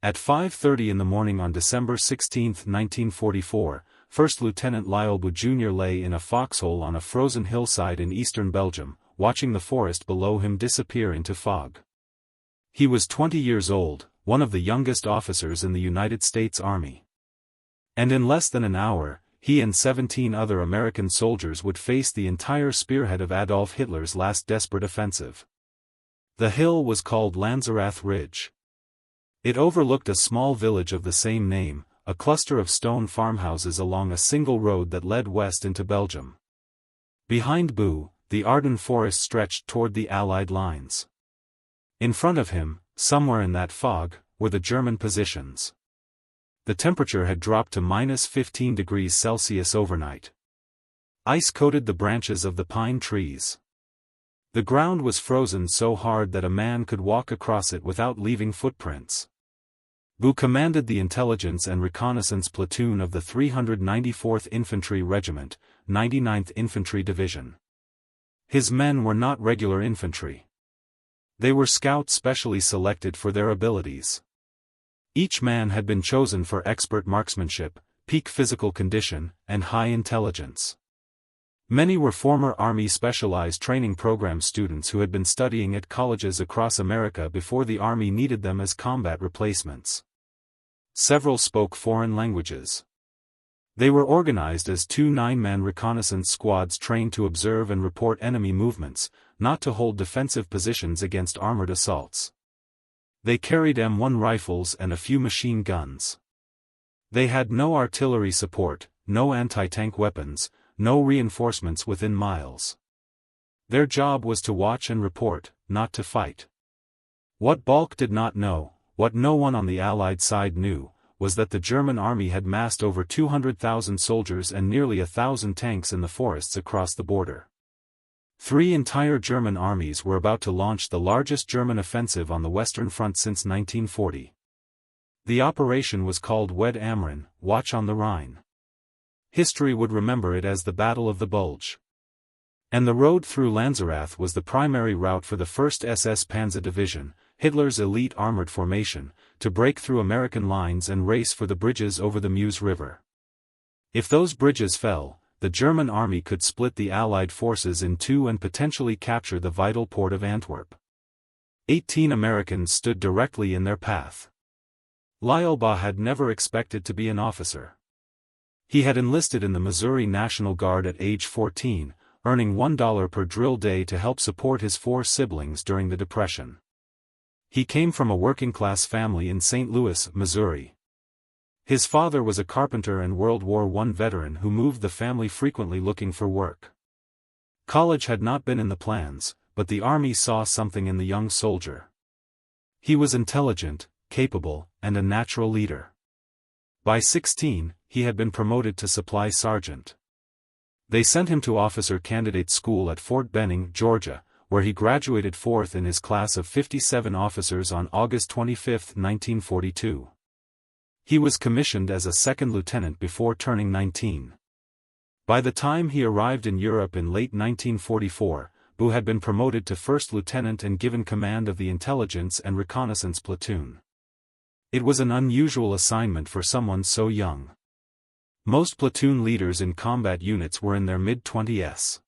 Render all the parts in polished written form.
At 5:30 in the morning on December 16, 1944, First Lieutenant Lyle Bouck Jr. lay in a foxhole on a frozen hillside in eastern Belgium, watching the forest below him disappear into fog. He was 20 years old, one of the youngest officers in the United States Army. And in less than an hour, he and 17 other American soldiers would face the entire spearhead of Adolf Hitler's last desperate offensive. The hill was called Lanzerath Ridge. It overlooked a small village of the same name, a cluster of stone farmhouses along a single road that led west into Belgium. Behind Bouck, the Ardennes forest stretched toward the Allied lines. In front of him, somewhere in that fog, were the German positions. The temperature had dropped to -15 degrees Celsius overnight. Ice coated the branches of the pine trees. The ground was frozen so hard that a man could walk across it without leaving footprints. Bouck commanded the Intelligence and Reconnaissance Platoon of the 394th Infantry Regiment, 99th Infantry Division. His men were not regular infantry. They were scouts specially selected for their abilities. Each man had been chosen for expert marksmanship, peak physical condition, and high intelligence. Many were former Army Specialized Training Program students who had been studying at colleges across America before the Army needed them as combat replacements. Several spoke foreign languages. They were organized as 2 9-man reconnaissance squads trained to observe and report enemy movements, not to hold defensive positions against armored assaults. They carried M1 rifles and a few machine guns. They had no artillery support, no anti-tank weapons, no reinforcements within miles. Their job was to watch and report, not to fight. What Bouck did not know, what no one on the Allied side knew, was that the German army had massed over 200,000 soldiers and nearly 1,000 tanks in the forests across the border. 3 entire German armies were about to launch the largest German offensive on the Western Front since 1940. The operation was called Wed Amren, Watch on the Rhine. History would remember it as the Battle of the Bulge. And the road through Lanzerath was the primary route for the First SS Panzer Division, Hitler's elite armored formation, to break through American lines and race for the bridges over the Meuse River. If those bridges fell, the German army could split the Allied forces in two and potentially capture the vital port of Antwerp. 18 Americans stood directly in their path. Lyle Bouck had never expected to be an officer. He had enlisted in the Missouri National Guard at age 14, earning $1 per drill day to help support his 4 siblings during the Depression. He came from a working-class family in St. Louis, Missouri. His father was a carpenter and World War I veteran who moved the family frequently looking for work. College had not been in the plans, but the Army saw something in the young soldier. He was intelligent, capable, and a natural leader. By 16, he had been promoted to supply sergeant. They sent him to officer candidate school at Fort Benning, Georgia, where he graduated 4th in his class of 57 officers on August 25, 1942. He was commissioned as a second lieutenant before turning 19. By the time he arrived in Europe in late 1944, Bouck had been promoted to first lieutenant and given command of the Intelligence and Reconnaissance Platoon. It was an unusual assignment for someone so young. Most platoon leaders in combat units were in their mid-20s.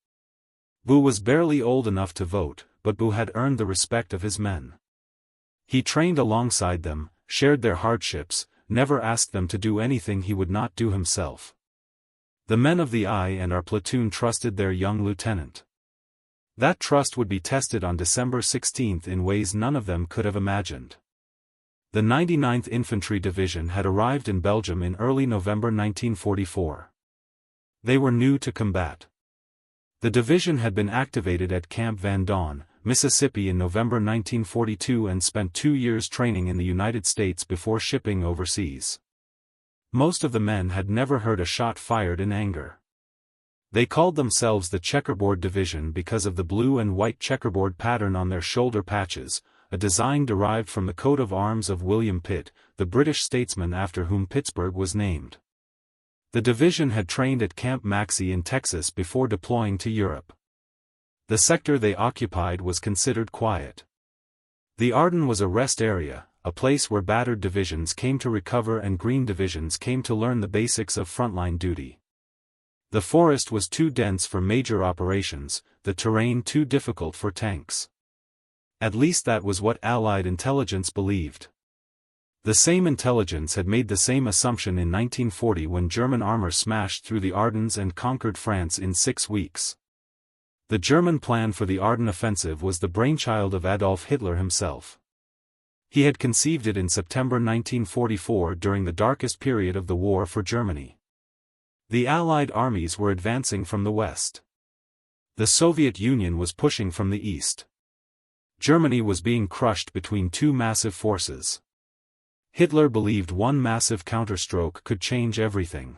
Bouck was barely old enough to vote, but Bouck had earned the respect of his men. He trained alongside them, shared their hardships, never asked them to do anything he would not do himself. The men of the I and our platoon trusted their young lieutenant. That trust would be tested on December 16 in ways none of them could have imagined. The 99th Infantry Division had arrived in Belgium in early November 1944. They were new to combat. The division had been activated at Camp Van Dorn, Mississippi in November 1942 and spent 2 years training in the United States before shipping overseas. Most of the men had never heard a shot fired in anger. They called themselves the Checkerboard Division because of the blue and white checkerboard pattern on their shoulder patches, a design derived from the coat of arms of William Pitt, the British statesman after whom Pittsburgh was named. The division had trained at Camp Maxey in Texas before deploying to Europe. The sector they occupied was considered quiet. The Ardennes was a rest area, a place where battered divisions came to recover and green divisions came to learn the basics of frontline duty. The forest was too dense for major operations, the terrain too difficult for tanks. At least that was what Allied intelligence believed. The same intelligence had made the same assumption in 1940 when German armor smashed through the Ardennes and conquered France in 6 weeks. The German plan for the Ardennes offensive was the brainchild of Adolf Hitler himself. He had conceived it in September 1944 during the darkest period of the war for Germany. The Allied armies were advancing from the west. The Soviet Union was pushing from the east. Germany was being crushed between two massive forces. Hitler believed one massive counterstroke could change everything.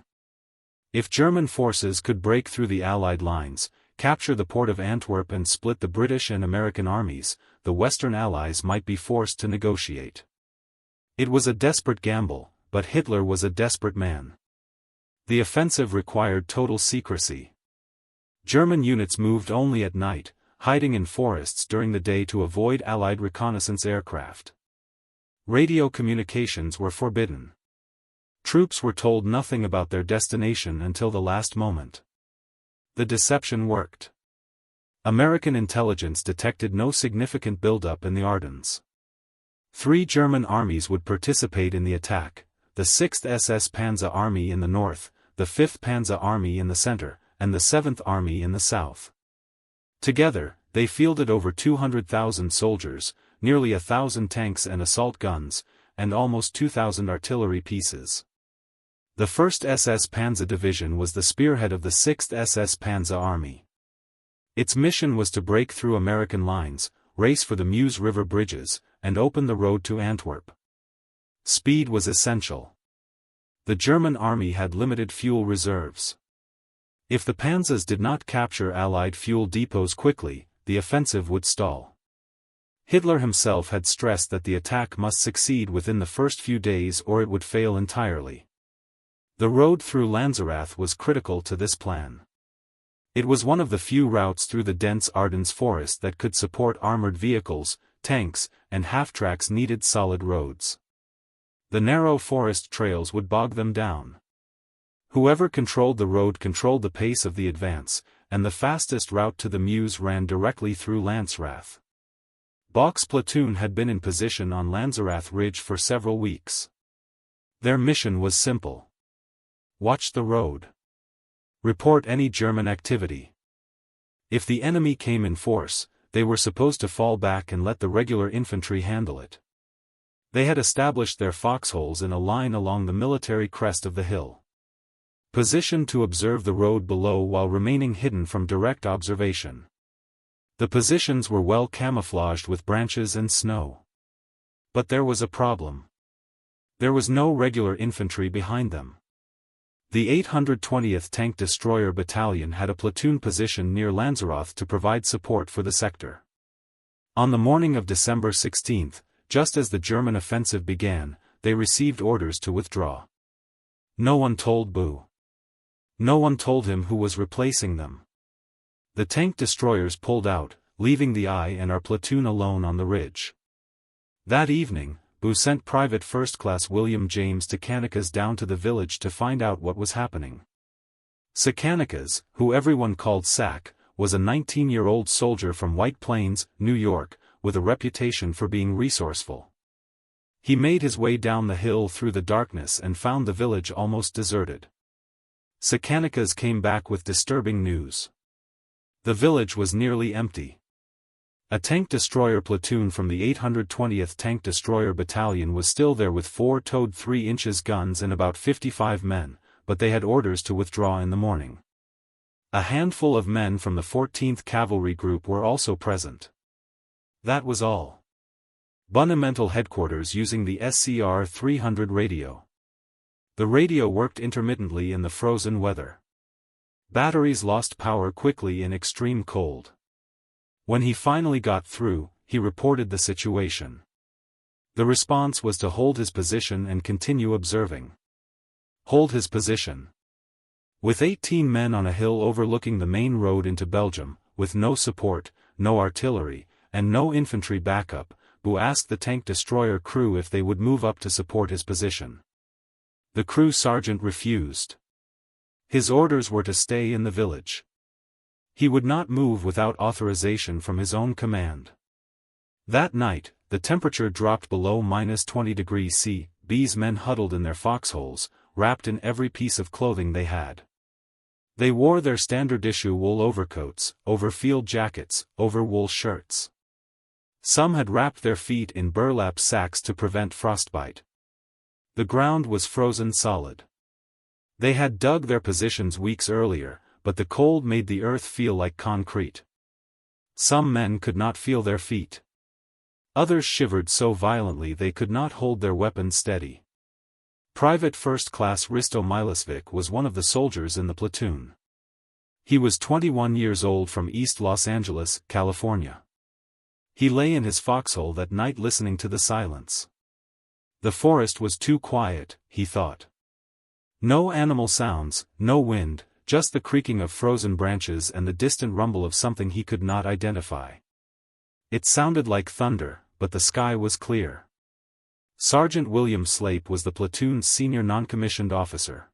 If German forces could break through the Allied lines, capture the port of Antwerp and split the British and American armies, the Western Allies might be forced to negotiate. It was a desperate gamble, but Hitler was a desperate man. The offensive required total secrecy. German units moved only at night, hiding in forests during the day to avoid Allied reconnaissance aircraft. Radio communications were forbidden. Troops were told nothing about their destination until the last moment. The deception worked. American intelligence detected no significant buildup in the Ardennes. 3 German armies would participate in the attack, the 6th SS Panzer Army in the north, the 5th Panzer Army in the center, and the 7th Army in the south. Together, they fielded over 200,000 soldiers, nearly 1,000 tanks and assault guns, and almost 2,000 artillery pieces. The First SS Panzer Division was the spearhead of the 6th SS Panzer Army. Its mission was to break through American lines, race for the Meuse River bridges, and open the road to Antwerp. Speed was essential. The German army had limited fuel reserves. If the panzers did not capture Allied fuel depots quickly, the offensive would stall. Hitler himself had stressed that the attack must succeed within the first few days or it would fail entirely. The road through Lanzerath was critical to this plan. It was one of the few routes through the dense Ardennes forest that could support armored vehicles, tanks, and half-tracks needed solid roads. The narrow forest trails would bog them down. Whoever controlled the road controlled the pace of the advance, and the fastest route to the Meuse ran directly through Lanzerath. Bouck's platoon had been in position on Lanzerath Ridge for several weeks. Their mission was simple. Watch the road. Report any German activity. If the enemy came in force, they were supposed to fall back and let the regular infantry handle it. They had established their foxholes in a line along the military crest of the hill. Positioned to observe the road below while remaining hidden from direct observation. The positions were well camouflaged with branches and snow. But there was a problem. There was no regular infantry behind them. The 820th Tank Destroyer Battalion had a platoon position near Lanzerath to provide support for the sector. On the morning of December 16, just as the German offensive began, they received orders to withdraw. No one told Boo. No one told him who was replacing them. The tank destroyers pulled out, leaving the I and our platoon alone on the ridge. That evening, Boo sent Private First Class William James Secanikas down to the village to find out what was happening. Secanikas, who everyone called Sack, was a 19-year-old soldier from White Plains, New York, with a reputation for being resourceful. He made his way down the hill through the darkness and found the village almost deserted. Secanikas came back with disturbing news. The village was nearly empty. A tank destroyer platoon from the 820th Tank Destroyer Battalion was still there with 4 towed 3-inch guns and about 55 men, but they had orders to withdraw in the morning. A handful of men from the 14th Cavalry Group were also present. That was all. Bunnemental headquarters using the SCR 300 radio. The radio worked intermittently in the frozen weather. Batteries lost power quickly in extreme cold. When he finally got through, he reported the situation. The response was to hold his position and continue observing. Hold his position. With 18 men on a hill overlooking the main road into Belgium, with no support, no artillery, and no infantry backup, who asked the tank destroyer crew if they would move up to support his position. The crew sergeant refused. His orders were to stay in the village. He would not move without authorization from his own command. That night, the temperature dropped below -20°C. B's men huddled in their foxholes, wrapped in every piece of clothing they had. They wore their standard issue wool overcoats, over field jackets, over wool shirts. Some had wrapped their feet in burlap sacks to prevent frostbite. The ground was frozen solid. They had dug their positions weeks earlier, but the cold made the earth feel like concrete. Some men could not feel their feet. Others shivered so violently they could not hold their weapons steady. Private First Class Risto Milosvic was one of the soldiers in the platoon. He was 21 years old from East Los Angeles, California. He lay in his foxhole that night listening to the silence. The forest was too quiet, he thought. No animal sounds, no wind, just the creaking of frozen branches and the distant rumble of something he could not identify. It sounded like thunder, but the sky was clear. Sergeant William Slape was the platoon's senior non-commissioned officer.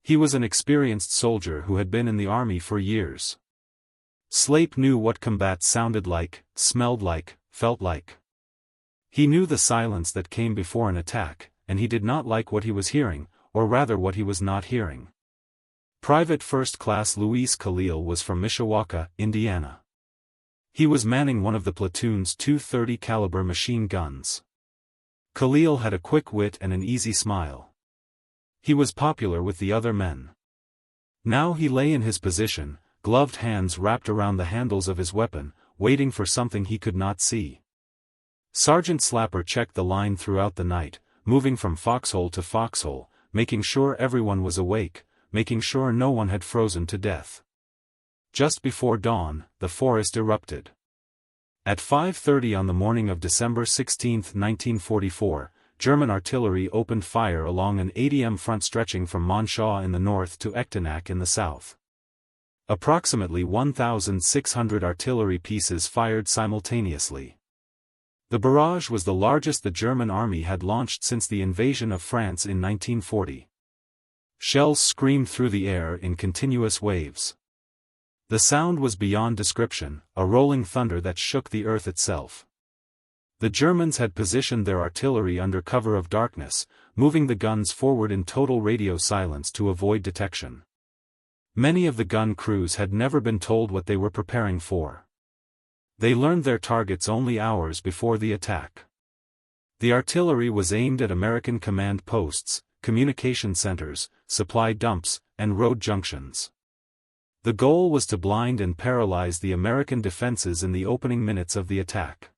He was an experienced soldier who had been in the army for years. Slape knew what combat sounded like, smelled like, felt like. He knew the silence that came before an attack, and he did not like what he was hearing, or rather what he was not hearing. Private First Class Luis Khalil was from Mishawaka, Indiana. He was manning one of the platoon's 230 caliber machine guns. Khalil had a quick wit and an easy smile. He was popular with the other men. Now he lay in his position, gloved hands wrapped around the handles of his weapon, waiting for something he could not see. Sergeant Slapper checked the line throughout the night, moving from foxhole to foxhole, making sure everyone was awake, making sure no one had frozen to death. Just before dawn, the forest erupted. At 5:30 on the morning of December 16, 1944, German artillery opened fire along an 80m front stretching from Monshaw in the north to Echternach in the south. Approximately 1,600 artillery pieces fired simultaneously. The barrage was the largest the German army had launched since the invasion of France in 1940. Shells screamed through the air in continuous waves. The sound was beyond description, a rolling thunder that shook the earth itself. The Germans had positioned their artillery under cover of darkness, moving the guns forward in total radio silence to avoid detection. Many of the gun crews had never been told what they were preparing for. They learned their targets only hours before the attack. The artillery was aimed at American command posts, communication centers, supply dumps, and road junctions. The goal was to blind and paralyze the American defenses in the opening minutes of the attack.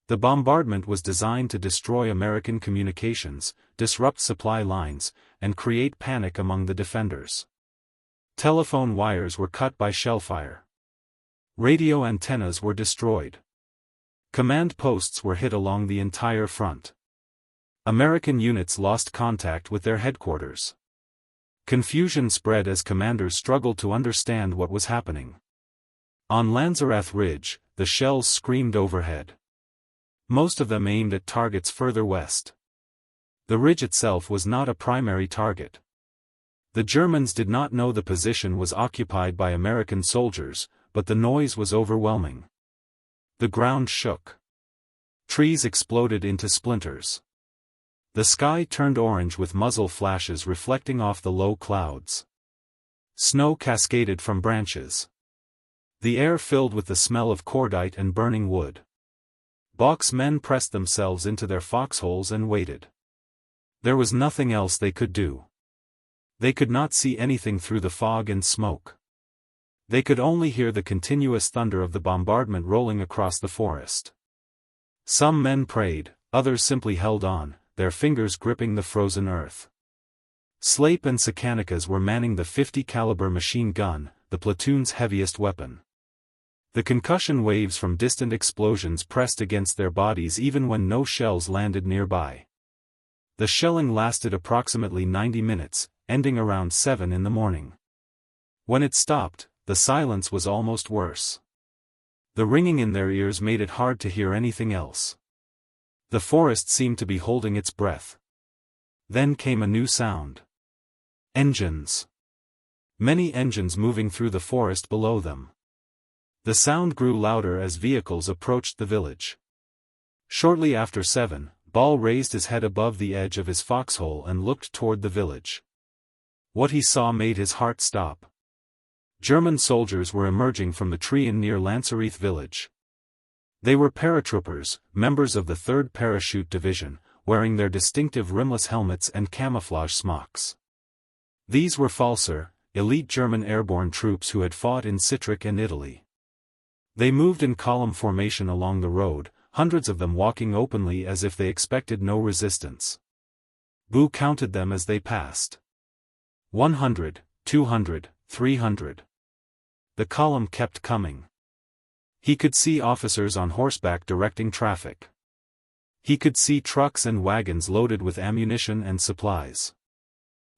The bombardment was designed to destroy American communications, disrupt supply lines, and create panic among the defenders. Telephone wires were cut by shellfire. Radio antennas were destroyed. Command posts were hit along the entire front. American units lost contact with their headquarters. Confusion spread as commanders struggled to understand what was happening. On Lanzerath Ridge, the shells screamed overhead. Most of them aimed at targets further west. The ridge itself was not a primary target. The Germans did not know the position was occupied by American soldiers, but the noise was overwhelming. The ground shook. Trees exploded into splinters. The sky turned orange with muzzle flashes reflecting off the low clouds. Snow cascaded from branches. The air filled with the smell of cordite and burning wood. Bouck's men pressed themselves into their foxholes and waited. There was nothing else they could do. They could not see anything through the fog and smoke. They could only hear the continuous thunder of the bombardment rolling across the forest. Some men prayed, others simply held on, their fingers gripping the frozen earth. Slape and Sakanikas were manning the 50 caliber machine gun, the platoon's heaviest weapon. The concussion waves from distant explosions pressed against their bodies even when no shells landed nearby. The shelling lasted approximately 90 minutes, ending around 7 in the morning. When it stopped, the silence was almost worse. The ringing in their ears made it hard to hear anything else. The forest seemed to be holding its breath. Then came a new sound. Engines. Many engines moving through the forest below them. The sound grew louder as vehicles approached the village. Shortly after 7, Ball raised his head above the edge of his foxhole and looked toward the village. What he saw made his heart stop. German soldiers were emerging from the tree near Lanzerath village. They were paratroopers, members of the 3rd Parachute Division, wearing their distinctive rimless helmets and camouflage smocks. These were Falser, elite German airborne troops who had fought in Citric and Italy. They moved in column formation along the road, hundreds of them walking openly as if they expected no resistance. Boo counted them as they passed. 100, 200, 300. The column kept coming. He could see officers on horseback directing traffic. He could see trucks and wagons loaded with ammunition and supplies.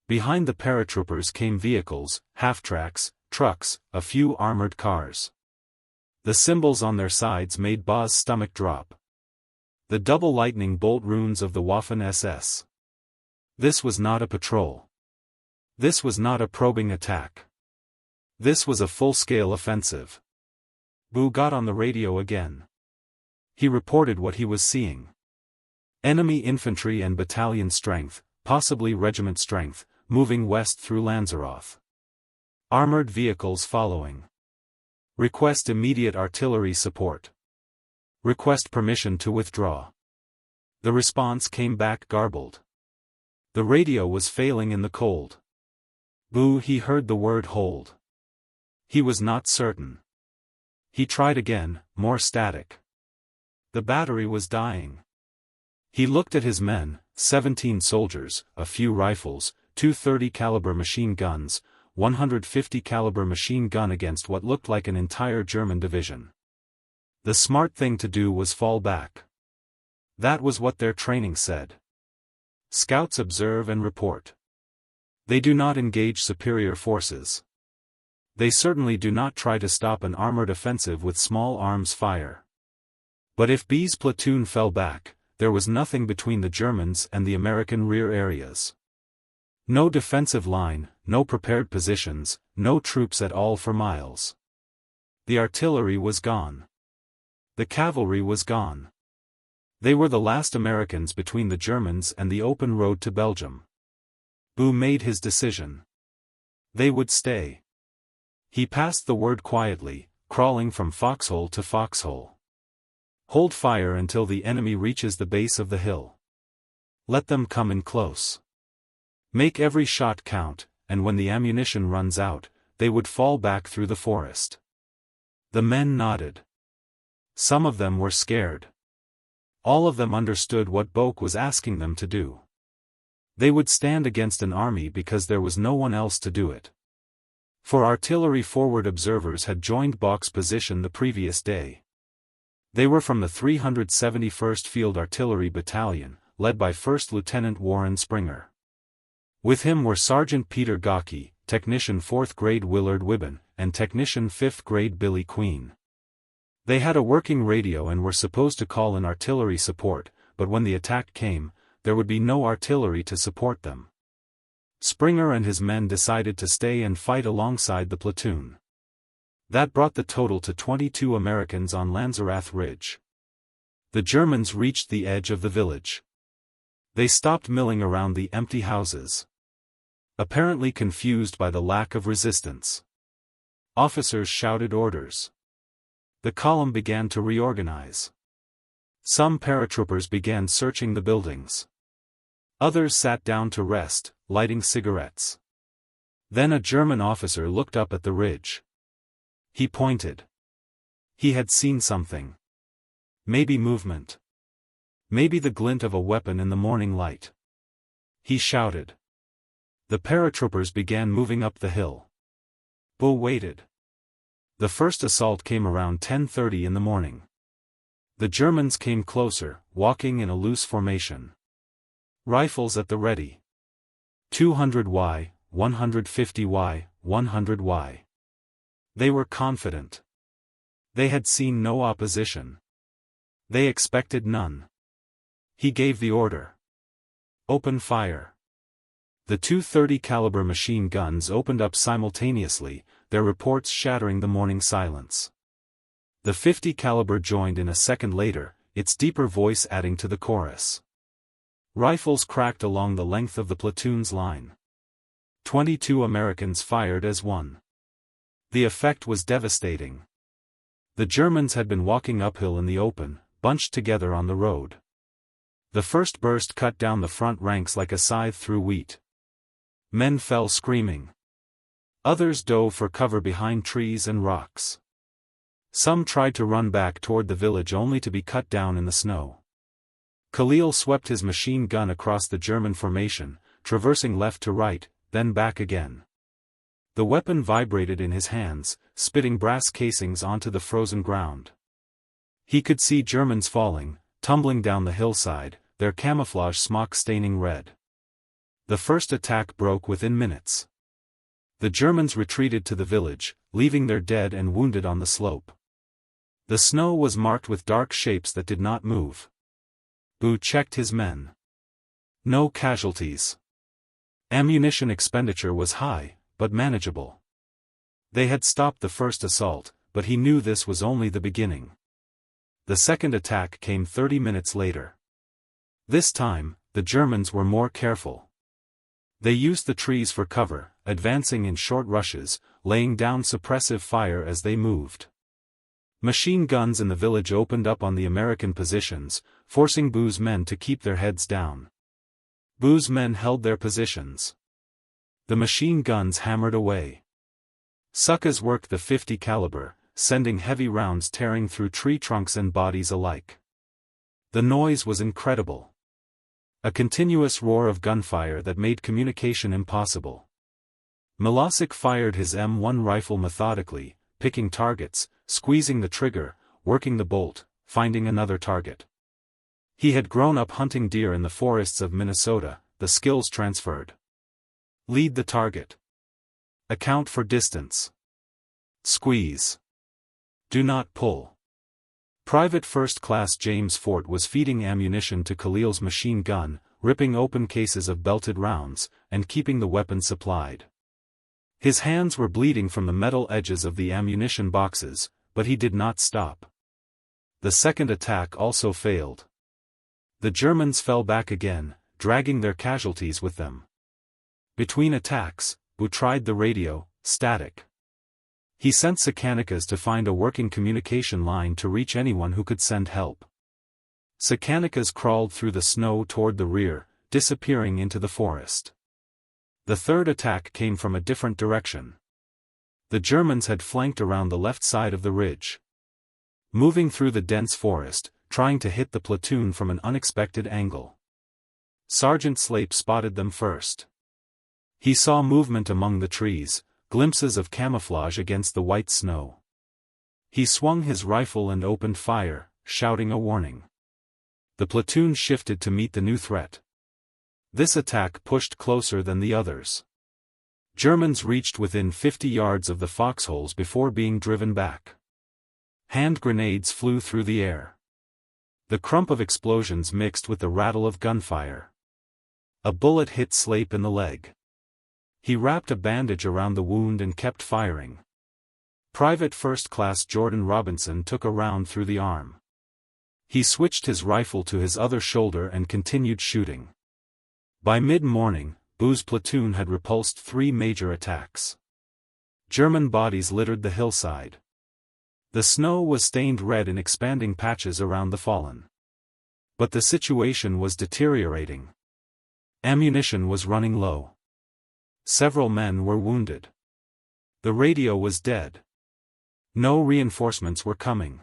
Behind the paratroopers came vehicles, half-tracks, trucks, a few armored cars. The symbols on their sides made Bau's stomach drop. The double lightning bolt runes of the Waffen SS. This was not a patrol. This was not a probing attack. This was a full-scale offensive. Boo got on the radio again. He reported what he was seeing. Enemy infantry and battalion strength, possibly regiment strength, moving west through Lanzerath. Armored vehicles following. Request immediate artillery support. Request permission to withdraw. The response came back garbled. The radio was failing in the cold. Boo, he heard the word hold. He was not certain. He tried again, more static. The battery was dying. He looked at his men, 17 soldiers, a few rifles, 230 caliber machine guns, 150 caliber machine gun against what looked like an entire German division. The smart thing to do was fall back. That was what their training said. Scouts observe and report. They do not engage superior forces. They certainly do not try to stop an armored offensive with small arms fire. But if B's platoon fell back, there was nothing between the Germans and the American rear areas. No defensive line, no prepared positions, no troops at all for miles. The artillery was gone. The cavalry was gone. They were the last Americans between the Germans and the open road to Belgium. Boo made his decision. They would stay. He passed the word quietly, crawling from foxhole to foxhole. Hold fire until the enemy reaches the base of the hill. Let them come in close. Make every shot count, and when the ammunition runs out, they would fall back through the forest. The men nodded. Some of them were scared. All of them understood what Bouck was asking them to do. They would stand against an army because there was no one else to do it. For artillery forward observers had joined Bouck's position the previous day. They were from the 371st Field Artillery Battalion, led by First Lieutenant Warren Springer. With him were Sergeant Peter Gocke, Technician 4th Grade Willard Wibben, and Technician 5th Grade Billy Queen. They had a working radio and were supposed to call in artillery support, but when the attack came, there would be no artillery to support them. Springer and his men decided to stay and fight alongside the platoon. That brought the total to 22 Americans on Lanzerath Ridge. The Germans reached the edge of the village. They stopped milling around the empty houses. Apparently confused by the lack of resistance. Officers shouted orders. The column began to reorganize. Some paratroopers began searching the buildings. Others sat down to rest, lighting cigarettes. Then a German officer looked up at the ridge. He pointed. He had seen something. Maybe movement. Maybe the glint of a weapon in the morning light. He shouted. The paratroopers began moving up the hill. Boo waited. The first assault came around 10:30 in the morning. The Germans came closer, walking in a loose formation. Rifles at the ready. 200Y, 150Y, 100Y. They were confident. They had seen no opposition. They expected none. He gave the order. Open fire. The two .30 caliber machine guns opened up simultaneously, their reports shattering the morning silence. The .50 caliber joined in a second later, its deeper voice adding to the chorus. Rifles cracked along the length of the platoon's line. 22 Americans fired as one. The effect was devastating. The Germans had been walking uphill in the open, bunched together on the road. The first burst cut down the front ranks like a scythe through wheat. Men fell screaming. Others dove for cover behind trees and rocks. Some tried to run back toward the village only to be cut down in the snow. Khalil swept his machine gun across the German formation, traversing left to right, then back again. The weapon vibrated in his hands, spitting brass casings onto the frozen ground. He could see Germans falling, tumbling down the hillside, their camouflage smock staining red. The first attack broke within minutes. The Germans retreated to the village, leaving their dead and wounded on the slope. The snow was marked with dark shapes that did not move. Boo checked his men. No casualties. Ammunition expenditure was high, but manageable. They had stopped the first assault, but he knew this was only the beginning. The second attack came 30 minutes later. This time, the Germans were more careful. They used the trees for cover, advancing in short rushes, laying down suppressive fire as they moved. Machine guns in the village opened up on the American positions, forcing Boo's men to keep their heads down. Boo's men held their positions. The machine guns hammered away. Suckas worked the .50 caliber, sending heavy rounds tearing through tree trunks and bodies alike. The noise was incredible. A continuous roar of gunfire that made communication impossible. Milošić fired his M1 rifle methodically, picking targets, squeezing the trigger, working the bolt, finding another target. He had grown up hunting deer in the forests of Minnesota, the skills transferred. Lead the target. Account for distance. Squeeze. Do not pull. Private First Class James Fort was feeding ammunition to Khalil's machine gun, ripping open cases of belted rounds, and keeping the weapon supplied. His hands were bleeding from the metal edges of the ammunition boxes, but he did not stop. The second attack also failed. The Germans fell back again, dragging their casualties with them. Between attacks, Boo tried the radio, static. He sent Sakanikas to find a working communication line to reach anyone who could send help. Sakanikas crawled through the snow toward the rear, disappearing into the forest. The third attack came from a different direction. The Germans had flanked around the left side of the ridge. Moving through the dense forest, trying to hit the platoon from an unexpected angle. Sergeant Slape spotted them first. He saw movement among the trees, glimpses of camouflage against the white snow. He swung his rifle and opened fire, shouting a warning. The platoon shifted to meet the new threat. This attack pushed closer than the others. Germans reached within 50 yards of the foxholes before being driven back. Hand grenades flew through the air. The crump of explosions mixed with the rattle of gunfire. A bullet hit Slape in the leg. He wrapped a bandage around the wound and kept firing. Private First Class Jordan Robinson took a round through the arm. He switched his rifle to his other shoulder and continued shooting. By mid-morning, Boo's platoon had repulsed 3 major attacks. German bodies littered the hillside. The snow was stained red in expanding patches around the fallen. But the situation was deteriorating. Ammunition was running low. Several men were wounded. The radio was dead. No reinforcements were coming.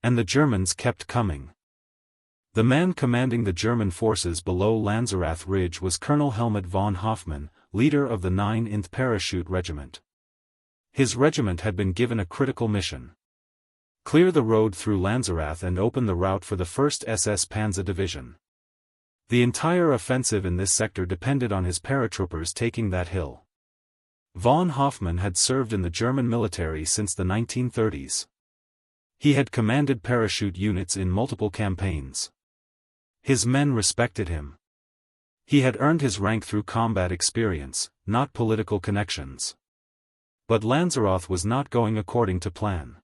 And the Germans kept coming. The man commanding the German forces below Lanzerath Ridge was Colonel Helmut von Hoffmann, leader of the 9th Parachute Regiment. His regiment had been given a critical mission. Clear the road through Lanzerath and open the route for the First SS Panzer Division. The entire offensive in this sector depended on his paratroopers taking that hill. Von Hoffmann had served in the German military since the 1930s. He had commanded parachute units in multiple campaigns. His men respected him. He had earned his rank through combat experience, not political connections. But Lanzerath was not going according to plan.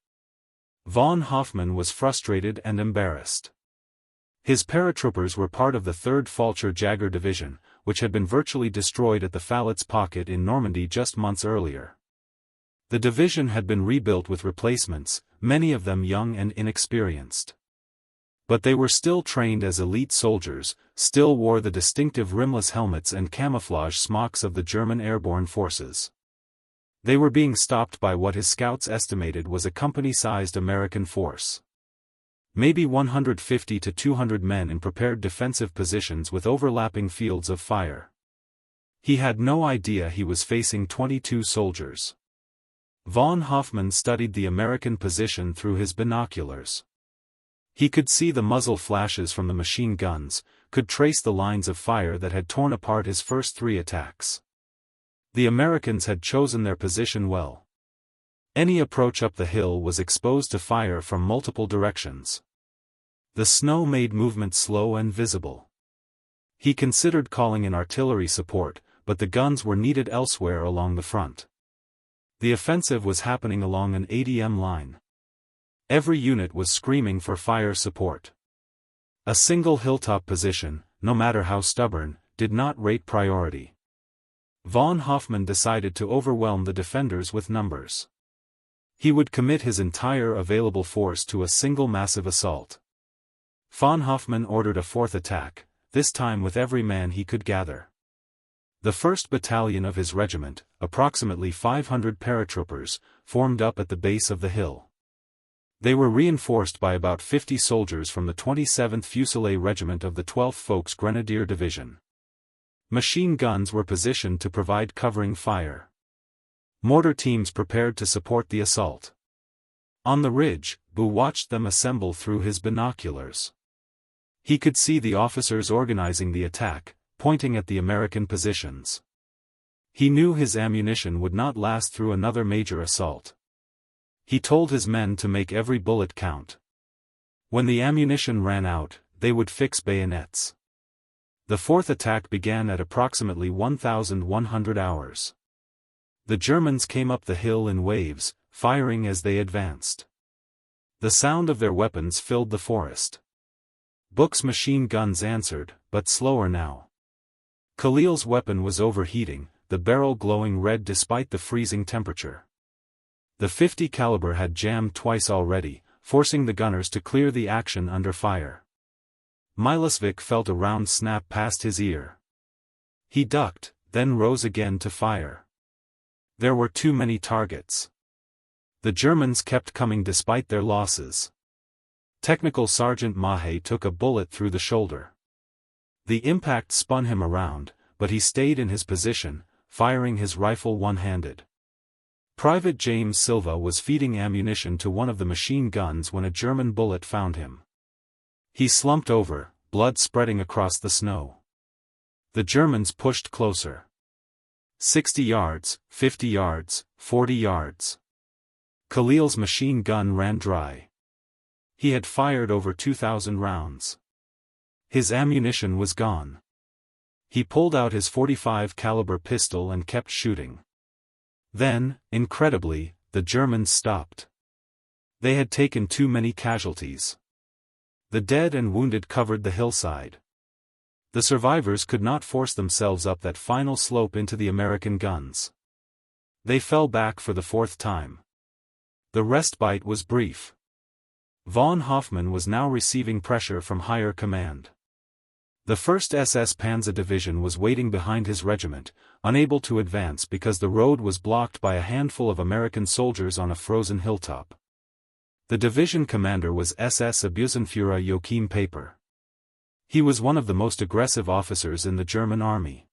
Von Hoffmann was frustrated and embarrassed. His paratroopers were part of the 3rd Falcher Jager Division, which had been virtually destroyed at the Fallets Pocket in Normandy just months earlier. The division had been rebuilt with replacements, many of them young and inexperienced. But they were still trained as elite soldiers, still wore the distinctive rimless helmets and camouflage smocks of the German airborne forces. They were being stopped by what his scouts estimated was a company-sized American force. Maybe 150 to 200 men in prepared defensive positions with overlapping fields of fire. He had no idea he was facing 22 soldiers. Von Hoffmann studied the American position through his binoculars. He could see the muzzle flashes from the machine guns, could trace the lines of fire that had torn apart his first 3 attacks. The Americans had chosen their position well. Any approach up the hill was exposed to fire from multiple directions. The snow made movement slow and visible. He considered calling in artillery support, but the guns were needed elsewhere along the front. The offensive was happening along an ADM line. Every unit was screaming for fire support. A single hilltop position, no matter how stubborn, did not rate priority. Von Hoffmann decided to overwhelm the defenders with numbers. He would commit his entire available force to a single massive assault. Von Hoffmann ordered a 4th attack, this time with every man he could gather. The 1st Battalion of his regiment, approximately 500 paratroopers, formed up at the base of the hill. They were reinforced by about 50 soldiers from the 27th Fusilier Regiment of the 12th Volks Grenadier Division. Machine guns were positioned to provide covering fire. Mortar teams prepared to support the assault. On the ridge, Bouck watched them assemble through his binoculars. He could see the officers organizing the attack, pointing at the American positions. He knew his ammunition would not last through another major assault. He told his men to make every bullet count. When the ammunition ran out, they would fix bayonets. The 4th attack began at approximately 1,100 hours. The Germans came up the hill in waves, firing as they advanced. The sound of their weapons filled the forest. Bouck's machine guns answered, but slower now. Khalil's weapon was overheating, the barrel glowing red despite the freezing temperature. The .50 caliber had jammed twice already, forcing the gunners to clear the action under fire. Milosevich felt a round snap past his ear. He ducked, then rose again to fire. There were too many targets. The Germans kept coming despite their losses. Technical Sergeant Mahe took a bullet through the shoulder. The impact spun him around, but he stayed in his position, firing his rifle one-handed. Private James Silva was feeding ammunition to one of the machine guns when a German bullet found him. He slumped over, blood spreading across the snow. The Germans pushed closer. 60 yards, 50 yards, 40 yards. Khalil's machine gun ran dry. He had fired over 2,000 rounds. His ammunition was gone. He pulled out his .45 caliber pistol and kept shooting. Then, incredibly, the Germans stopped. They had taken too many casualties. The dead and wounded covered the hillside. The survivors could not force themselves up that final slope into the American guns. They fell back for the 4th time. The respite was brief. Von Hoffmann was now receiving pressure from higher command. The First SS Panzer Division was waiting behind his regiment, unable to advance because the road was blocked by a handful of American soldiers on a frozen hilltop. The division commander was SS Abteilungsführer Joachim Paper. He was one of the most aggressive officers in the German army.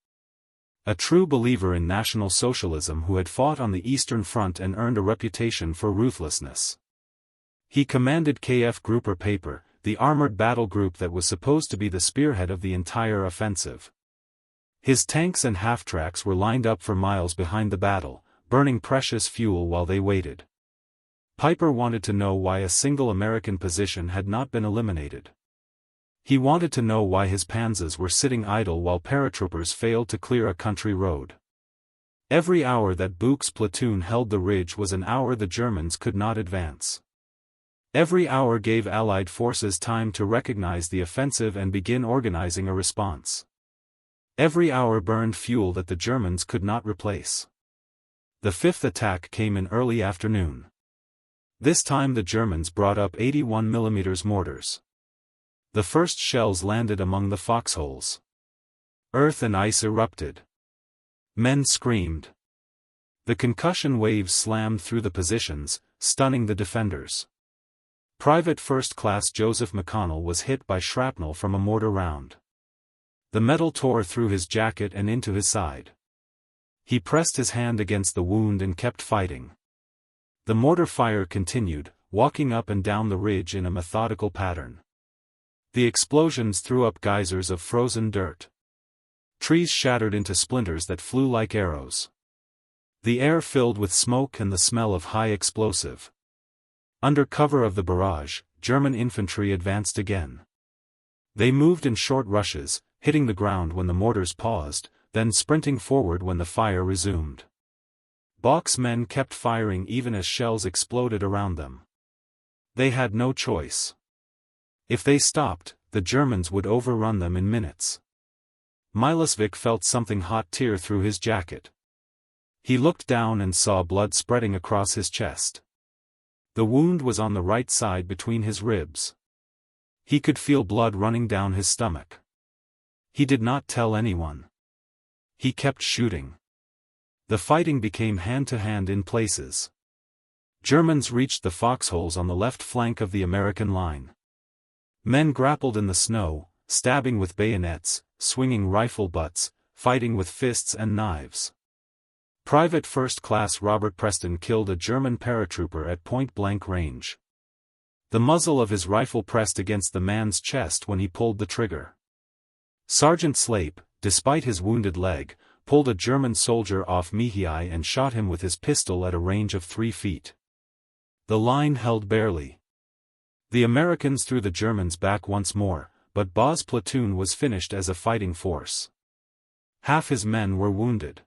A true believer in National Socialism who had fought on the Eastern Front and earned a reputation for ruthlessness. He commanded KF Grouper Paper, the armored battle group that was supposed to be the spearhead of the entire offensive. His tanks and half-tracks were lined up for miles behind the battle, burning precious fuel while they waited. Piper wanted to know why a single American position had not been eliminated. He wanted to know why his panzers were sitting idle while paratroopers failed to clear a country road. Every hour that Bouck's platoon held the ridge was an hour the Germans could not advance. Every hour gave Allied forces time to recognize the offensive and begin organizing a response. Every hour burned fuel that the Germans could not replace. The fifth attack came in early afternoon. This time the Germans brought up 81 mm mortars. The first shells landed among the foxholes. Earth and ice erupted. Men screamed. The concussion waves slammed through the positions, stunning the defenders. Private First Class Joseph McConnell was hit by shrapnel from a mortar round. The metal tore through his jacket and into his side. He pressed his hand against the wound and kept fighting. The mortar fire continued, walking up and down the ridge in a methodical pattern. The explosions threw up geysers of frozen dirt. Trees shattered into splinters that flew like arrows. The air filled with smoke and the smell of high explosive. Under cover of the barrage, German infantry advanced again. They moved in short rushes, hitting the ground when the mortars paused, then sprinting forward when the fire resumed. Bouck's men kept firing even as shells exploded around them. They had no choice. If they stopped, the Germans would overrun them in minutes. Milosevich felt something hot tear through his jacket. He looked down and saw blood spreading across his chest. The wound was on the right side between his ribs. He could feel blood running down his stomach. He did not tell anyone. He kept shooting. The fighting became hand-to-hand in places. Germans reached the foxholes on the left flank of the American line. Men grappled in the snow, stabbing with bayonets, swinging rifle butts, fighting with fists and knives. Private First Class Robert Preston killed a German paratrooper at point-blank range. The muzzle of his rifle pressed against the man's chest when he pulled the trigger. Sergeant Slape, despite his wounded leg, pulled a German soldier off Mihai and shot him with his pistol at a range of 3 feet. The line held barely. The Americans threw the Germans back once more, but Baugh's platoon was finished as a fighting force. Half his men were wounded.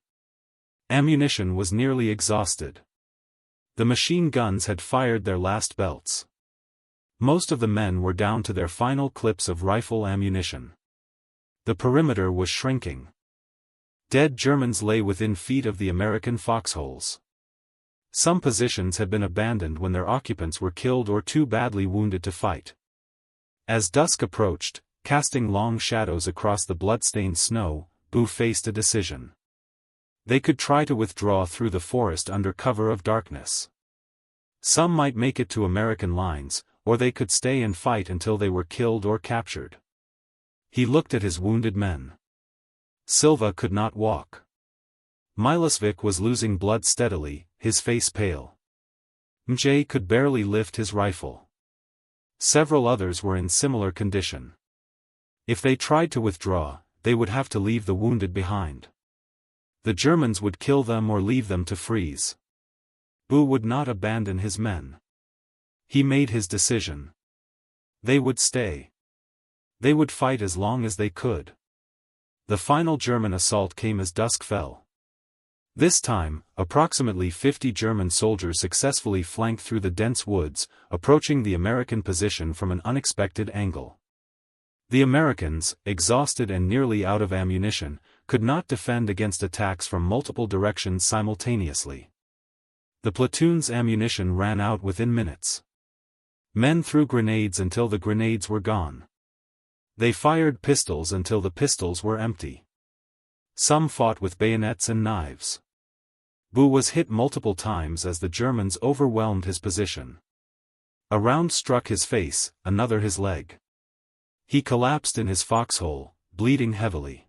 Ammunition was nearly exhausted. The machine guns had fired their last belts. Most of the men were down to their final clips of rifle ammunition. The perimeter was shrinking. Dead Germans lay within feet of the American foxholes. Some positions had been abandoned when their occupants were killed or too badly wounded to fight. As dusk approached, casting long shadows across the blood-stained snow, Bouck faced a decision. They could try to withdraw through the forest under cover of darkness. Some might make it to American lines, or they could stay and fight until they were killed or captured. He looked at his wounded men. Silva could not walk. Milosevich was losing blood steadily, his face pale. Mj could barely lift his rifle. Several others were in similar condition. If they tried to withdraw, they would have to leave the wounded behind. The Germans would kill them or leave them to freeze. Bouck would not abandon his men. He made his decision. They would stay. They would fight as long as they could. The final German assault came as dusk fell. This time, approximately 50 German soldiers successfully flanked through the dense woods, approaching the American position from an unexpected angle. The Americans, exhausted and nearly out of ammunition, could not defend against attacks from multiple directions simultaneously. The platoon's ammunition ran out within minutes. Men threw grenades until the grenades were gone. They fired pistols until the pistols were empty. Some fought with bayonets and knives. Bouck was hit multiple times as the Germans overwhelmed his position. A round struck his face, another his leg. He collapsed in his foxhole, bleeding heavily.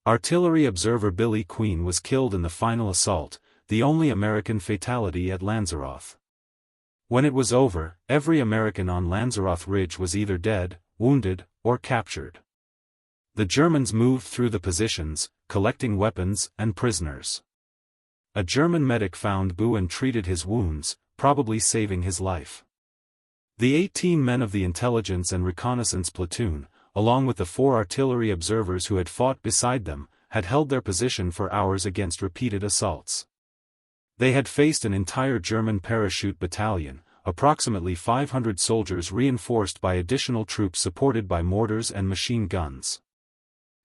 Artillery observer Billy Queen was killed in the final assault, the only American fatality at Lanzerath. When it was over, every American on Lanzerath Ridge was either dead, wounded, or captured. The Germans moved through the positions, collecting weapons and prisoners. A German medic found Bouck and treated his wounds, probably saving his life. The 18 men of the Intelligence and Reconnaissance Platoon, along with the 4 artillery observers who had fought beside them, had held their position for hours against repeated assaults. They had faced an entire German parachute battalion, approximately 500 soldiers reinforced by additional troops supported by mortars and machine guns.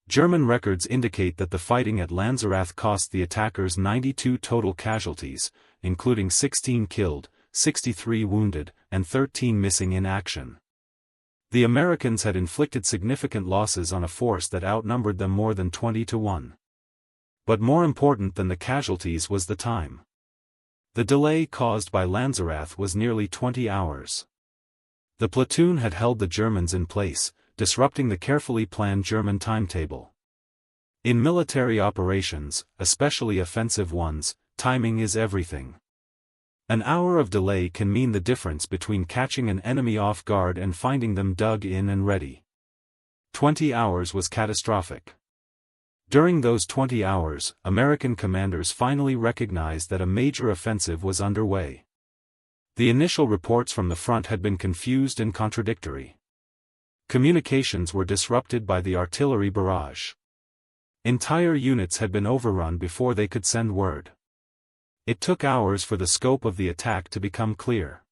German records indicate that the fighting at Lanzerath cost the attackers 92 total casualties, including 16 killed, 63 wounded, and 13 missing in action. The Americans had inflicted significant losses on a force that outnumbered them more than 20 to 1. But more important than the casualties was the time. The delay caused by Lanzerath was nearly 20 hours. The platoon had held the Germans in place, disrupting the carefully planned German timetable. In military operations, especially offensive ones, timing is everything. An hour of delay can mean the difference between catching an enemy off guard and finding them dug in and ready. 20 hours was catastrophic. During those 20 hours, American commanders finally recognized that a major offensive was underway. The initial reports from the front had been confused and contradictory. Communications were disrupted by the artillery barrage. Entire units had been overrun before they could send word. It took hours for the scope of the attack to become clear.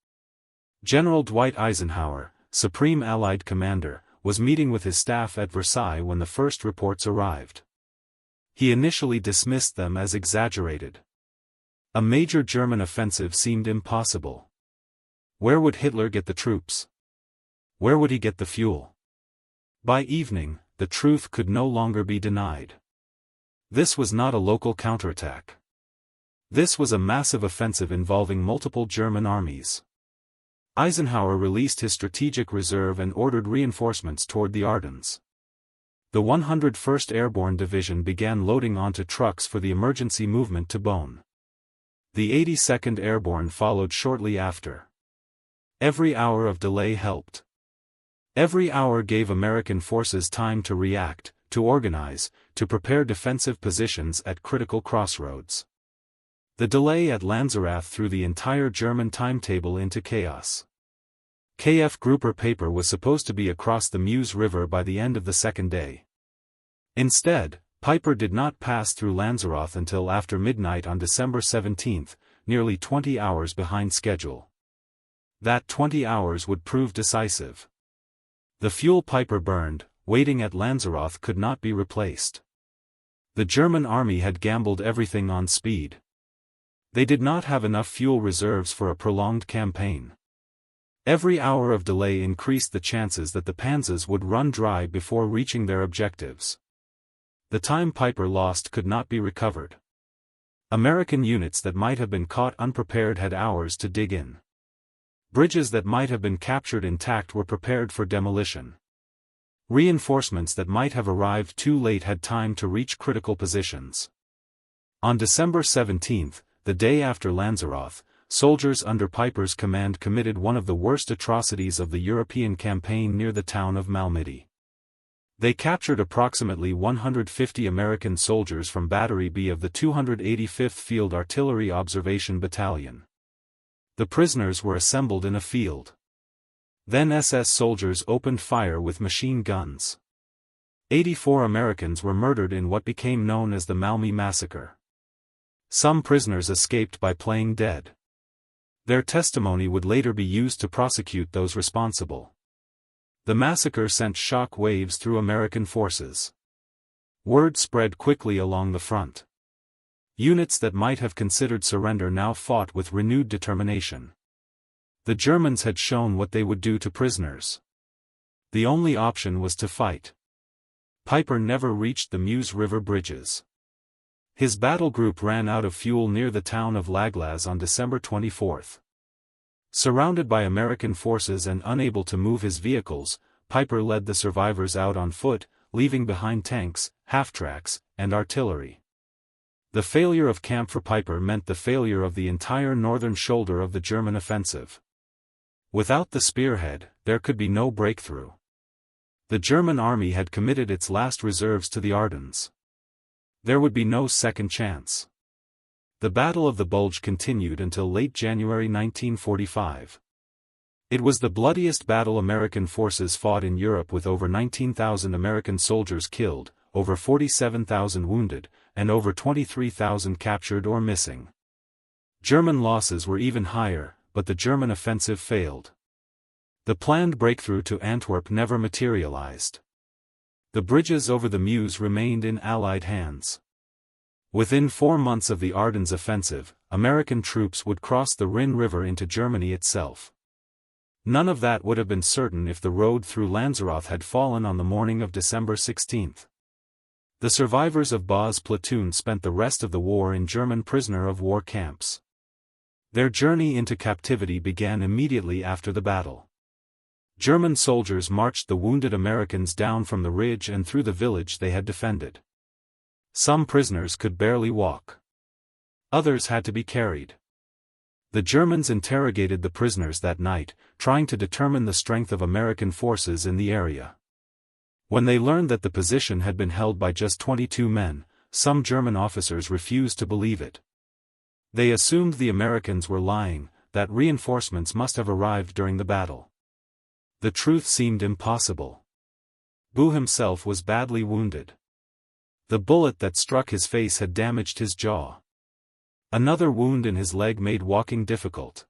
General Dwight Eisenhower, Supreme Allied Commander, was meeting with his staff at Versailles when the first reports arrived. He initially dismissed them as exaggerated. A major German offensive seemed impossible. Where would Hitler get the troops? Where would he get the fuel? By evening, the truth could no longer be denied. This was not a local counterattack. This was a massive offensive involving multiple German armies. Eisenhower released his strategic reserve and ordered reinforcements toward the Ardennes. The 101st Airborne Division began loading onto trucks for the emergency movement to Bonn. The 82nd Airborne followed shortly after. Every hour of delay helped. Every hour gave American forces time to react, to organize, to prepare defensive positions at critical crossroads. The delay at Lanzerath threw the entire German timetable into chaos. KF Grouper paper was supposed to be across the Meuse River by the end of the second day. Instead, Piper did not pass through Lanzerath until after midnight on December 17, nearly 20 hours behind schedule. That 20 hours would prove decisive. The fuel Piper burned, waiting at Lanzerath, could not be replaced. The German army had gambled everything on speed. They did not have enough fuel reserves for a prolonged campaign. Every hour of delay increased the chances that the panzers would run dry before reaching their objectives. The time Piper lost could not be recovered. American units that might have been caught unprepared had hours to dig in. Bridges that might have been captured intact were prepared for demolition. Reinforcements that might have arrived too late had time to reach critical positions. On December 17, the day after Lanzerath, soldiers under Piper's command committed one of the worst atrocities of the European campaign near the town of Malmedy. They captured approximately 150 American soldiers from Battery B of the 285th Field Artillery Observation Battalion. The prisoners were assembled in a field. Then SS soldiers opened fire with machine guns. 84 Americans were murdered in what became known as the Malmy Massacre. Some prisoners escaped by playing dead. Their testimony would later be used to prosecute those responsible. The massacre sent shock waves through American forces. Word spread quickly along the front. Units that might have considered surrender now fought with renewed determination. The Germans had shown what they would do to prisoners. The only option was to fight. Piper never reached the Meuse River bridges. His battle group ran out of fuel near the town of Laglas on December 24. Surrounded by American forces and unable to move his vehicles, Piper led the survivors out on foot, leaving behind tanks, half-tracks, and artillery. The failure of camp for Piper meant the failure of the entire northern shoulder of the German offensive. Without the spearhead, there could be no breakthrough. The German army had committed its last reserves to the Ardennes. There would be no second chance. The Battle of the Bulge continued until late January 1945. It was the bloodiest battle American forces fought in Europe, with over 19,000 American soldiers killed, over 47,000 wounded, and over 23,000 captured or missing. German losses were even higher, but the German offensive failed. The planned breakthrough to Antwerp never materialized. The bridges over the Meuse remained in Allied hands. Within 4 months of the Ardennes offensive, American troops would cross the Rhine River into Germany itself. None of that would have been certain if the road through Lanzerath had fallen on the morning of December 16. The survivors of Bouck's platoon spent the rest of the war in German prisoner-of-war camps. Their journey into captivity began immediately after the battle. German soldiers marched the wounded Americans down from the ridge and through the village they had defended. Some prisoners could barely walk. Others had to be carried. The Germans interrogated the prisoners that night, trying to determine the strength of American forces in the area. When they learned that the position had been held by just 22 men, some German officers refused to believe it. They assumed the Americans were lying, that reinforcements must have arrived during the battle. The truth seemed impossible. Bouck himself was badly wounded. The bullet that struck his face had damaged his jaw. Another wound in his leg made walking difficult.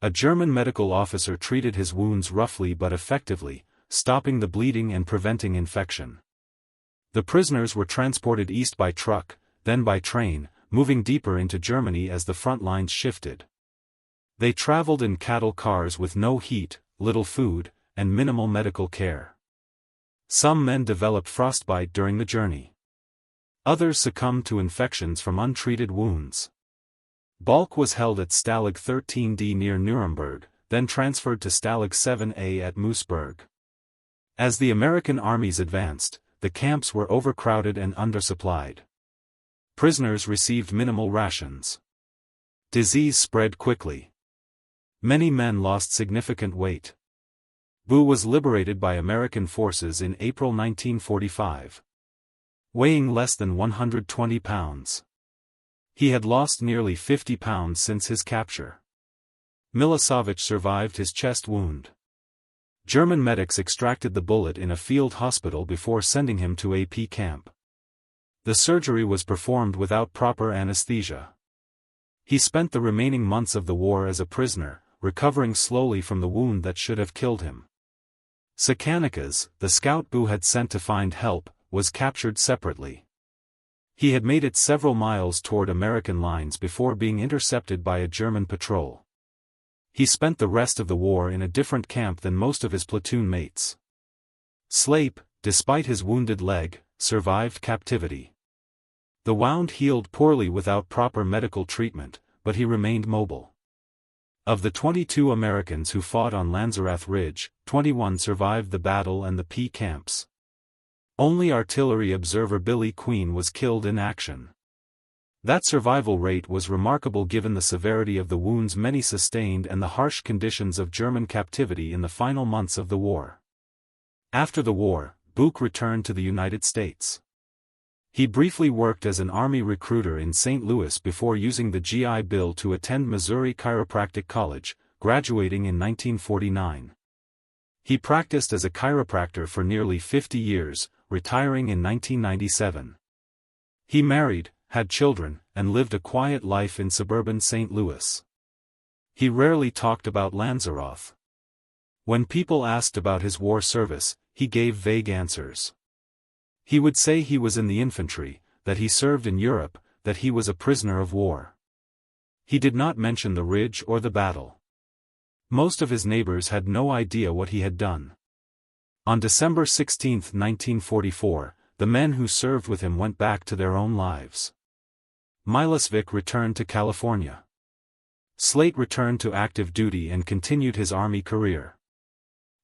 A German medical officer treated his wounds roughly but effectively, stopping the bleeding and preventing infection. The prisoners were transported east by truck, then by train, moving deeper into Germany as the front lines shifted. They traveled in cattle cars with no heat, little food, and minimal medical care. Some men developed frostbite during the journey. Others succumbed to infections from untreated wounds. Bouck was held at Stalag 13D near Nuremberg, then transferred to Stalag 7A at Moosburg. As the American armies advanced, the camps were overcrowded and undersupplied. Prisoners received minimal rations. Disease spread quickly. Many men lost significant weight. Bouck was liberated by American forces in April 1945. Weighing less than 120 pounds. He had lost nearly 50 pounds since his capture. Milosevic survived his chest wound. German medics extracted the bullet in a field hospital before sending him to AP camp. The surgery was performed without proper anesthesia. He spent the remaining months of the war as a prisoner, recovering slowly from the wound that should have killed him. Sakanikas, the scout Bouck had sent to find help, was captured separately. He had made it several miles toward American lines before being intercepted by a German patrol. He spent the rest of the war in a different camp than most of his platoon mates. Slape, despite his wounded leg, survived captivity. The wound healed poorly without proper medical treatment, but he remained mobile. Of the 22 Americans who fought on Lanzerath Ridge, 21 survived the battle and the P camps. Only artillery observer Billy Queen was killed in action. That survival rate was remarkable given the severity of the wounds many sustained and the harsh conditions of German captivity in the final months of the war. After the war, Bouck returned to the United States. He briefly worked as an Army recruiter in St. Louis before using the GI Bill to attend Missouri Chiropractic College, graduating in 1949. He practiced as a chiropractor for nearly 50 years, retiring in 1997. He married, had children, and lived a quiet life in suburban St. Louis. He rarely talked about Lanzerath. When people asked about his war service, he gave vague answers. He would say he was in the infantry, that he served in Europe, that he was a prisoner of war. He did not mention the ridge or the battle. Most of his neighbors had no idea what he had done. On December 16, 1944, the men who served with him went back to their own lives. Milosevic returned to California. Slate returned to active duty and continued his Army career.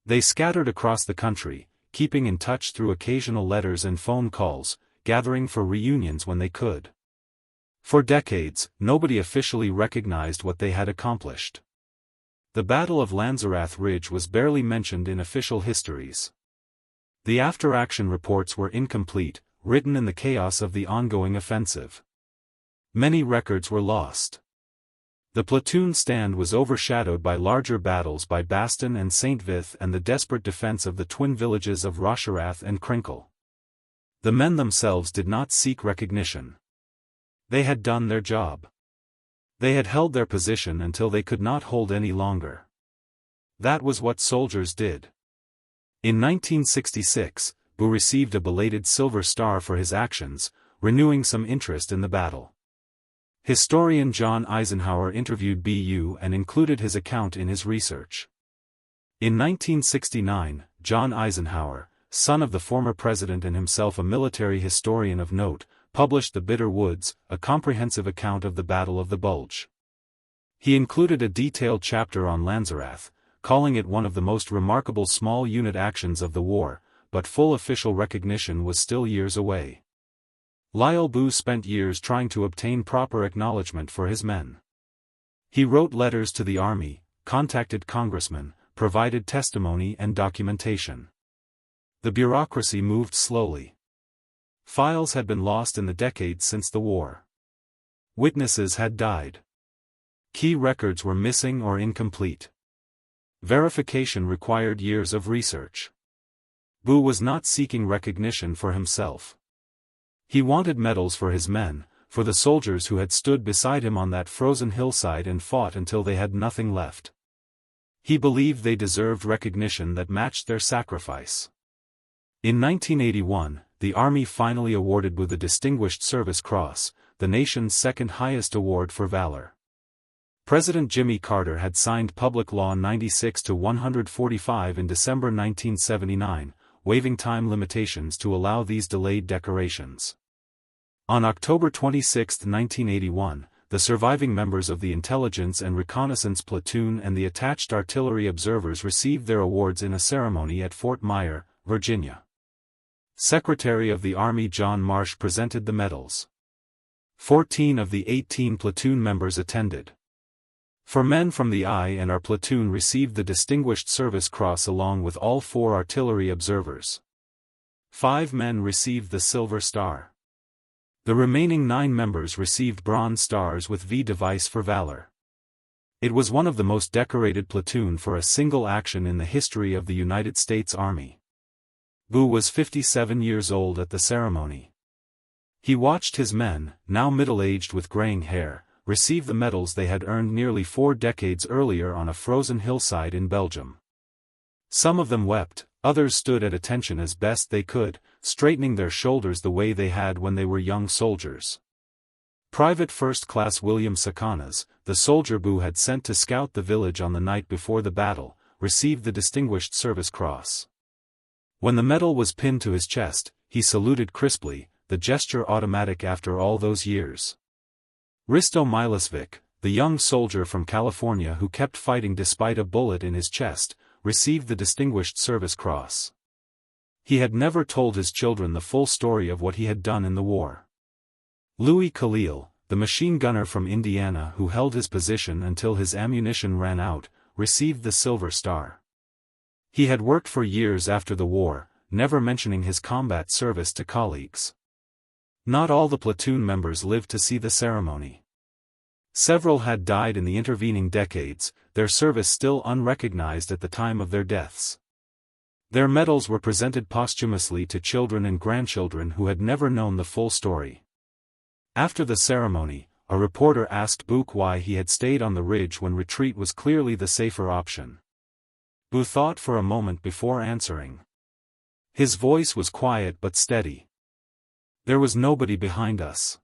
They scattered across the country, keeping in touch through occasional letters and phone calls, gathering for reunions when they could. For decades, nobody officially recognized what they had accomplished. The Battle of Lanzerath Ridge was barely mentioned in official histories. The after-action reports were incomplete, written in the chaos of the ongoing offensive. Many records were lost. The platoon stand was overshadowed by larger battles by Bastogne and Saint-Vith and the desperate defense of the twin villages of Rocherath and Crinkle. The men themselves did not seek recognition. They had done their job. They had held their position until they could not hold any longer. That was what soldiers did. In 1966, Bou received a belated Silver Star for his actions, renewing some interest in the battle. Historian John Eisenhower interviewed Bu and included his account in his research. In 1969, John Eisenhower, son of the former president and himself a military historian of note, published The Bitter Woods, a comprehensive account of the Battle of the Bulge. He included a detailed chapter on Lanzerath, calling it one of the most remarkable small unit actions of the war, but full official recognition was still years away. Lyle Bouck spent years trying to obtain proper acknowledgement for his men. He wrote letters to the army, contacted congressmen, provided testimony and documentation. The bureaucracy moved slowly. Files had been lost in the decades since the war. Witnesses had died. Key records were missing or incomplete. Verification required years of research. Bouck was not seeking recognition for himself. He wanted medals for his men, for the soldiers who had stood beside him on that frozen hillside and fought until they had nothing left. He believed they deserved recognition that matched their sacrifice. In 1981, the Army finally awarded Bouck the Distinguished Service Cross, the nation's second highest award for valor. President Jimmy Carter had signed Public Law 96-145 in December 1979, waiving time limitations to allow these delayed decorations. On October 26, 1981, the surviving members of the Intelligence and Reconnaissance Platoon and the attached artillery observers received their awards in a ceremony at Fort Myer, Virginia. Secretary of the Army John Marsh presented the medals. 14 of the 18 platoon members attended. 4 men from the I and our platoon received the Distinguished Service Cross along with all 4 artillery observers. 5 men received the Silver Star. The remaining 9 members received Bronze Stars with V device for valor. It was one of the most decorated platoon for a single action in the history of the United States Army. Bouck was 57 years old at the ceremony. He watched his men, now middle-aged with graying hair, receive the medals they had earned nearly 4 decades earlier on a frozen hillside in Belgium. Some of them wept, others stood at attention as best they could, straightening their shoulders the way they had when they were young soldiers. Private First Class William Sakanas, the soldier Bouck had sent to scout the village on the night before the battle, received the Distinguished Service Cross. When the medal was pinned to his chest, he saluted crisply, the gesture automatic after all those years. Risto Milosvic, the young soldier from California who kept fighting despite a bullet in his chest, received the Distinguished Service Cross. He had never told his children the full story of what he had done in the war. Louis Khalil, the machine gunner from Indiana who held his position until his ammunition ran out, received the Silver Star. He had worked for years after the war, never mentioning his combat service to colleagues. Not all the platoon members lived to see the ceremony. Several had died in the intervening decades, their service still unrecognized at the time of their deaths. Their medals were presented posthumously to children and grandchildren who had never known the full story. After the ceremony, a reporter asked Bouck why he had stayed on the ridge when retreat was clearly the safer option. Bouck thought for a moment before answering. His voice was quiet but steady. There was nobody behind us.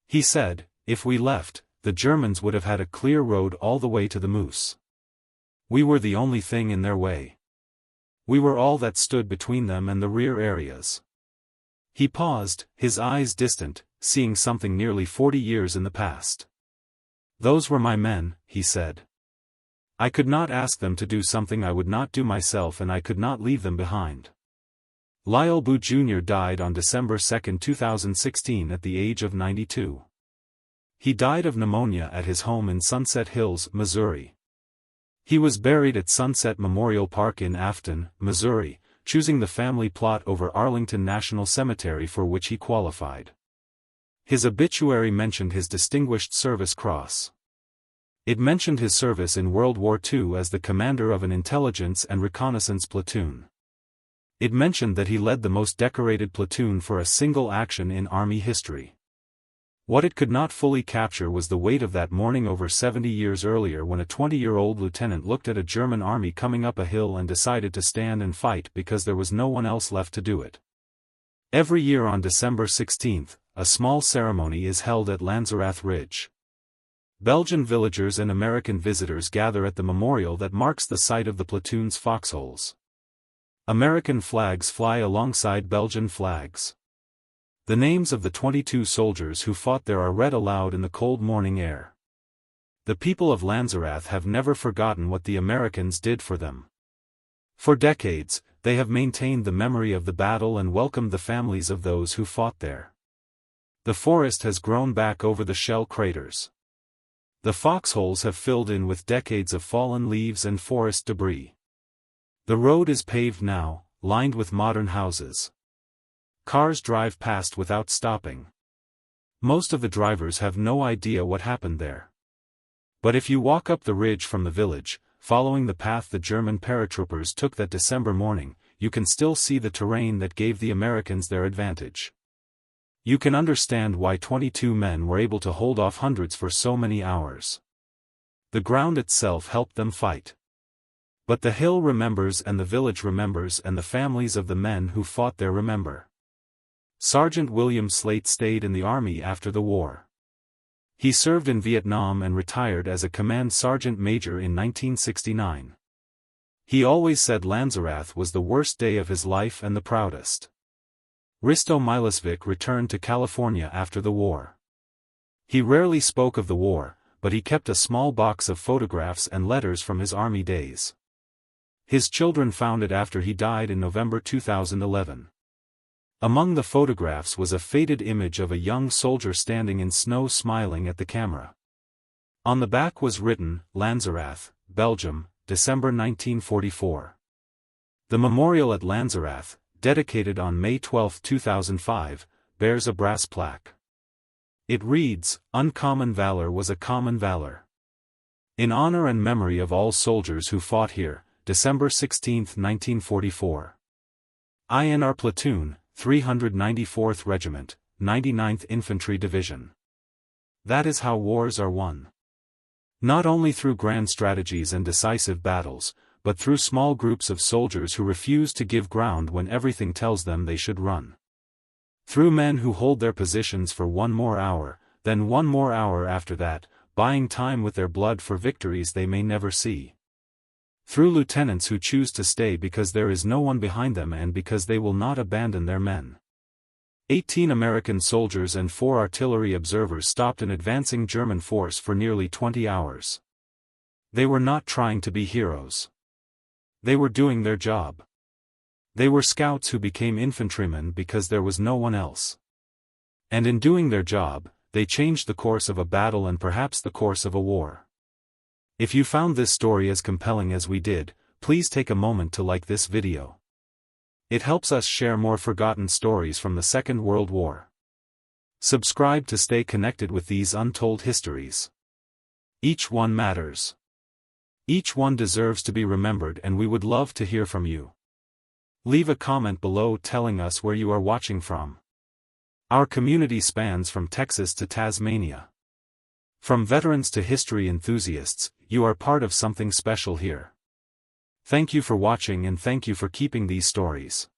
He said, if we left, the Germans would have had a clear road all the way to the Moose. We were the only thing in their way. We were all that stood between them and the rear areas. He paused, his eyes distant, seeing something nearly 40 years in the past. Those were my men, he said. I could not ask them to do something I would not do myself and I could not leave them behind. Lyle Bouck Jr. died on December 2, 2016 at the age of 92. He died of pneumonia at his home in Sunset Hills, Missouri. He was buried at Sunset Memorial Park in Afton, Missouri, choosing the family plot over Arlington National Cemetery for which he qualified. His obituary mentioned his Distinguished Service Cross. It mentioned his service in World War II as the commander of an Intelligence and Reconnaissance Platoon. It mentioned that he led the most decorated platoon for a single action in Army history. What it could not fully capture was the weight of that morning over 70 years earlier when a 20-year-old lieutenant looked at a German army coming up a hill and decided to stand and fight because there was no one else left to do it. Every year on December 16, a small ceremony is held at Lanzerath Ridge. Belgian villagers and American visitors gather at the memorial that marks the site of the platoon's foxholes. American flags fly alongside Belgian flags. The names of the 22 soldiers who fought there are read aloud in the cold morning air. The people of Lanzerath have never forgotten what the Americans did for them. For decades, they have maintained the memory of the battle and welcomed the families of those who fought there. The forest has grown back over the shell craters. The foxholes have filled in with decades of fallen leaves and forest debris. The road is paved now, lined with modern houses. Cars drive past without stopping. Most of the drivers have no idea what happened there. But if you walk up the ridge from the village, following the path the German paratroopers took that December morning, you can still see the terrain that gave the Americans their advantage. You can understand why 22 men were able to hold off hundreds for so many hours. The ground itself helped them fight. But the hill remembers and the village remembers and the families of the men who fought there remember. Sergeant William Slate stayed in the Army after the war. He served in Vietnam and retired as a command sergeant major in 1969. He always said Lanzerath was the worst day of his life and the proudest. Risto Milosvic returned to California after the war. He rarely spoke of the war, but he kept a small box of photographs and letters from his Army days. His children found it after he died in November 2011. Among the photographs was a faded image of a young soldier standing in snow smiling at the camera. On the back was written, Lanzerath, Belgium, December 1944. The memorial at Lanzerath, dedicated on May 12, 2005, bears a brass plaque. It reads, "Uncommon valor was a common valor. In honor and memory of all soldiers who fought here, December 16, 1944. INR Platoon, 394th Regiment, 99th Infantry Division." That is how wars are won. Not only through grand strategies and decisive battles, but through small groups of soldiers who refuse to give ground when everything tells them they should run. Through men who hold their positions for one more hour, then one more hour after that, buying time with their blood for victories they may never see. Through lieutenants who choose to stay because there is no one behind them and because they will not abandon their men. 18 American soldiers and 4 artillery observers stopped an advancing German force for nearly 20 hours. They were not trying to be heroes. They were doing their job. They were scouts who became infantrymen because there was no one else. And in doing their job, they changed the course of a battle and perhaps the course of a war. If you found this story as compelling as we did, please take a moment to like this video. It helps us share more forgotten stories from the Second World War. Subscribe to stay connected with these untold histories. Each one matters. Each one deserves to be remembered, and we would love to hear from you. Leave a comment below telling us where you are watching from. Our community spans from Texas to Tasmania. From veterans to history enthusiasts, you are part of something special here. Thank you for watching and thank you for keeping these stories